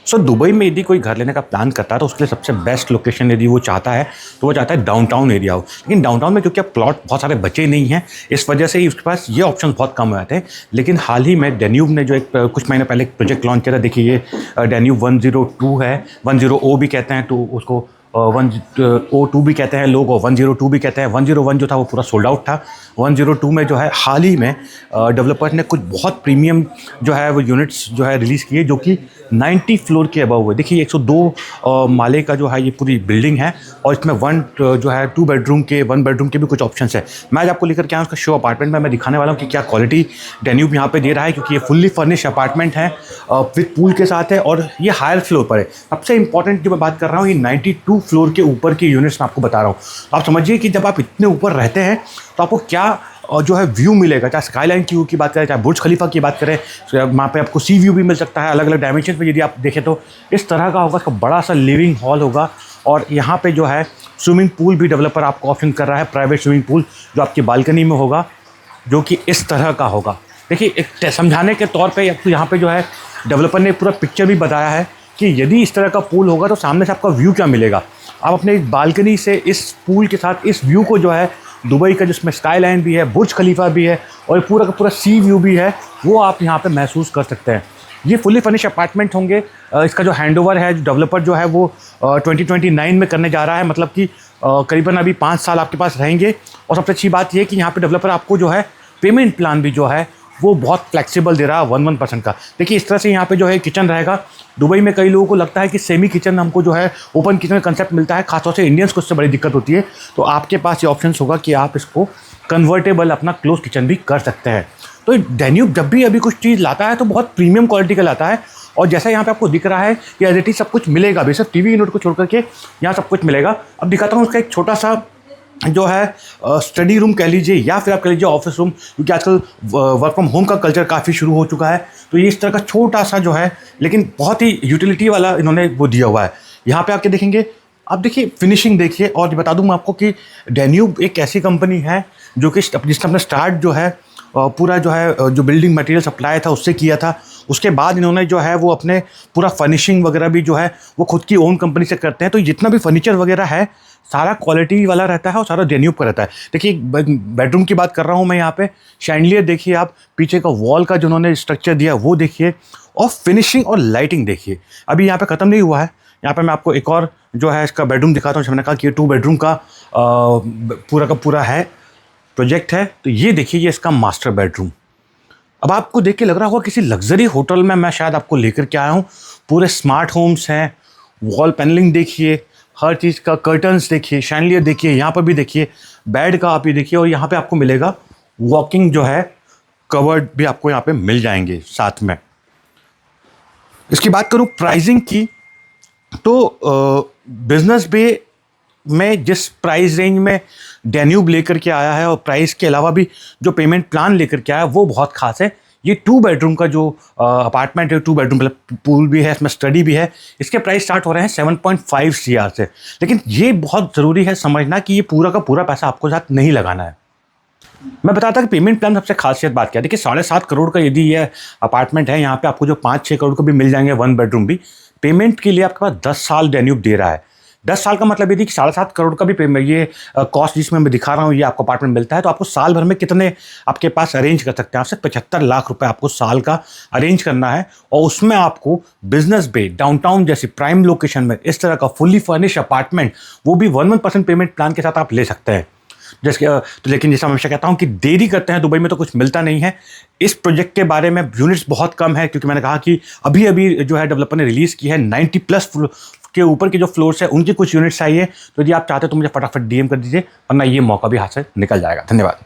So Dubai में यदि कोई घर लेने का प्लान करता है तो उसके लिए सबसे बेस्ट लोकेशन यदि वो चाहता है तो वो चाहता है डाउनटाउन एरिया हो। लेकिन डाउनटाउन में क्योंकि अब प्लॉट बहुत सारे बचे नहीं हैं, इस वजह से ही उसके पास ये ऑप्शन बहुत कम हो जाते हैं। लेकिन हाल ही में डेन्यूब ने जो एक कुछ महीने पहले एक प्रोजेक्ट लॉन्च किया था, देखिए ये डेन्यूब 102 है, 10O भी कहते हैं, तो उसको 102 भी कहते हैं लोग, और 102 भी कहते हैं। 101 जो था वो पूरा सोल्ड आउट था। 102 में जो है हाल ही में डेवलपर ने कुछ बहुत प्रीमियम जो है वो यूनिट्स जो है रिलीज़ किए, जो कि 90 फ्लोर के अबव हुए। देखिए 102 माले का जो है ये पूरी बिल्डिंग है, और इसमें 2 बेडरूम के 1 बेडरूम के भी कुछ ऑप्शंस है। मैं आज आपको लेकर के आया उसका शो अपार्टमेंट में, मैं दिखाने वाला हूँ कि क्या क्वालिटी डेन्यूब यहाँ पे दे रहा है, क्योंकि ये फुल्ली फर्निश अपार्टमेंट है विद पूल के साथ है, और ये हायर फ्लोर पर है। सबसे इंपॉर्टेंट जो मैं बात कर रहा हूँ, ये 92 फ्लोर के ऊपर की यूनिट्स मैं आपको बता रहा हूँ। तो आप समझिए कि जब आप इतने ऊपर रहते हैं तो आपको क्या जो है व्यू मिलेगा। चाहे स्काईलाइन की व्यू की बात करें, चाहे बुर्ज खलीफा की बात करें, तो वहाँ पे आपको सी व्यू भी मिल सकता है अलग अलग डायमेंशन पे। यदि आप देखें तो इस तरह का होगा, इसका बड़ा सा लिविंग हॉल होगा, और यहाँ पे जो है स्विमिंग पूल भी डेवलपर आपको ऑप्शन कर रहा है, प्राइवेट स्विमिंग पूल जो आपकी बालकनी में होगा, जो कि इस तरह का होगा। देखिए एक समझाने के तौर पे आपको यहाँ पे जो है डेवलपर ने पूरा पिक्चर भी बताया है कि यदि इस तरह का पूल होगा तो सामने से आपका व्यू क्या मिलेगा। आप अपने बालकनी से इस पूल के साथ इस व्यू को जो है दुबई का, जिसमें स्काई लाइन भी है, बुर्ज खलीफा भी है, और पूरा का पूरा सी व्यू भी है, वो आप यहाँ पे महसूस कर सकते हैं। ये फुली फर्निश अपार्टमेंट होंगे। इसका जो हैंडओवर है, जो डेवलपर जो है वो 2029 में करने जा रहा है, मतलब कि करीबन अभी 5 साल आपके पास रहेंगे। और सबसे अच्छी बात ये कि यहाँ पे डेवलपर आपको जो है पेमेंट प्लान भी जो है वो बहुत फ्लेक्सिबल दे रहा है, 1% का। देखिए इस तरह से यहाँ पे जो है किचन रहेगा। दुबई में कई लोगों को लगता है कि सेमी किचन हमको जो है ओपन किचन का कंसेप्ट मिलता है, खासतौर से इंडियंस को उससे बड़ी दिक्कत होती है। तो आपके पास ये ऑप्शन होगा कि आप इसको कन्वर्टेबल अपना क्लोज किचन भी कर सकते हैं। तो डेन्यूब जब भी अभी कुछ चीज़ लाता है तो बहुत प्रीमियम क्वालिटी का लाता है, और जैसा यहाँ पे आपको दिख रहा है कि एज इट इज सब कुछ मिलेगा भी, सिर्फ टीवी यूनिट को छोड़ करके यहाँ सब कुछ मिलेगा। अब दिखाता हूँ उसका एक छोटा सा जो है स्टडी रूम कह लीजिए, या फिर आप कह लीजिए ऑफिस रूम, क्योंकि आजकल वर्क फ्रॉम होम का कल्चर काफ़ी शुरू हो चुका है। तो ये इस तरह का छोटा सा जो है, लेकिन बहुत ही यूटिलिटी वाला इन्होंने वो दिया हुआ है। यहाँ पे आके देखेंगे, आप देखिए फिनिशिंग देखिए। और बता दूँ मैं आपको कि डेन्यूब एक ऐसी कंपनी है जो कि जिसने अपना स्टार्ट जो है पूरा जो है जो बिल्डिंग मटेरियल सप्लाई था उससे किया था। उसके बाद इन्होंने जो है वो अपने पूरा फर्निशिंग वगैरह भी जो है वो खुद की ओन कंपनी से करते हैं। तो जितना भी फर्नीचर वगैरह है सारा क्वालिटी वाला रहता है, और सारा डेन्यूब का रहता है। देखिए बेडरूम की बात कर रहा हूँ मैं यहाँ पे, शैंडलियर देखिए आप, पीछे का वॉल का जो उन्होंने स्ट्रक्चर दिया वो देखिए, और फिनिशिंग और लाइटिंग देखिए। अभी यहाँ पे ख़त्म नहीं हुआ है, यहाँ पे मैं आपको एक और जो है इसका बेडरूम दिखाता हूँ। मैंने कहा कि ये 2 बेडरूम का पूरा का पूरा है प्रोजेक्ट है। तो ये देखिए ये इसका मास्टर बेडरूम। अब आपको देख के लग रहा होगा किसी लग्जरी होटल में मैं शायद आपको लेकर के आया हूँ। पूरे स्मार्ट होम्स हैं, वॉल पैनलिंग देखिए, हर चीज़ का कर्टन्स देखिए, शैंडलियर देखिए, यहाँ पर भी देखिए, बेड का आप ये देखिए, और यहाँ पे आपको मिलेगा वॉकिंग जो है कवर्ड भी आपको यहाँ पे मिल जाएंगे साथ में। इसकी बात करूँ प्राइसिंग की, तो बिजनेस बे में जिस प्राइस रेंज में डेन्यूब लेकर के आया है, और प्राइस के अलावा भी जो पेमेंट प्लान लेकर के आया है वो बहुत खास है। ये 2 बेडरूम का जो अपार्टमेंट है, 2 बेडरूम मतलब पूल भी है, इसमें स्टडी भी है। इसके प्राइस स्टार्ट हो रहे हैं 7.5 CR से। लेकिन ये बहुत ज़रूरी है समझना कि ये पूरा का पूरा पैसा आपको साथ नहीं लगाना है। मैं बताता कि पेमेंट प्लान सबसे खासियत बात क्या है। देखिए 7.5 करोड़ का यदि ये अपार्टमेंट है, यहाँ पे आपको जो 5-6 करोड़ का भी मिल जाएंगे 1 बेडरूम भी। पेमेंट के लिए आपके पास 10 साल डेन्यूब दे रहा है। 10 साल का मतलब ये थी कि 7.5 करोड़ का भी पेमेंट, ये कॉस्ट जिसमें मैं दिखा रहा हूँ ये आपको अपार्टमेंट मिलता है। तो आपको साल भर में कितने आपके पास अरेंज कर सकते हैं, आपसे 75 लाख रुपए आपको साल का अरेंज करना है, और उसमें आपको बिजनेस बे डाउनटाउन जैसी प्राइम लोकेशन में इस तरह का फुल्ली फर्निश अपार्टमेंट, वो भी 1% पेमेंट प्लान के साथ आप ले सकते हैं। जैसे तो लेकिन जैसा मैं हमेशा कहता हूँ कि देरी करते हैं दुबई में तो कुछ मिलता नहीं है। इस प्रोजेक्ट के बारे में यूनिट्स बहुत कम है, क्योंकि मैंने कहा कि अभी अभी जो है डेवलपर ने रिलीज़ की है। 90+ के ऊपर के जो फ्लोर्स है उनकी कुछ यूनिट्स आई है। तो यदि आप चाहते हैं तो मुझे फटाफट DM कर दीजिए, वरना ये मौका भी हाथ से निकल जाएगा। धन्यवाद।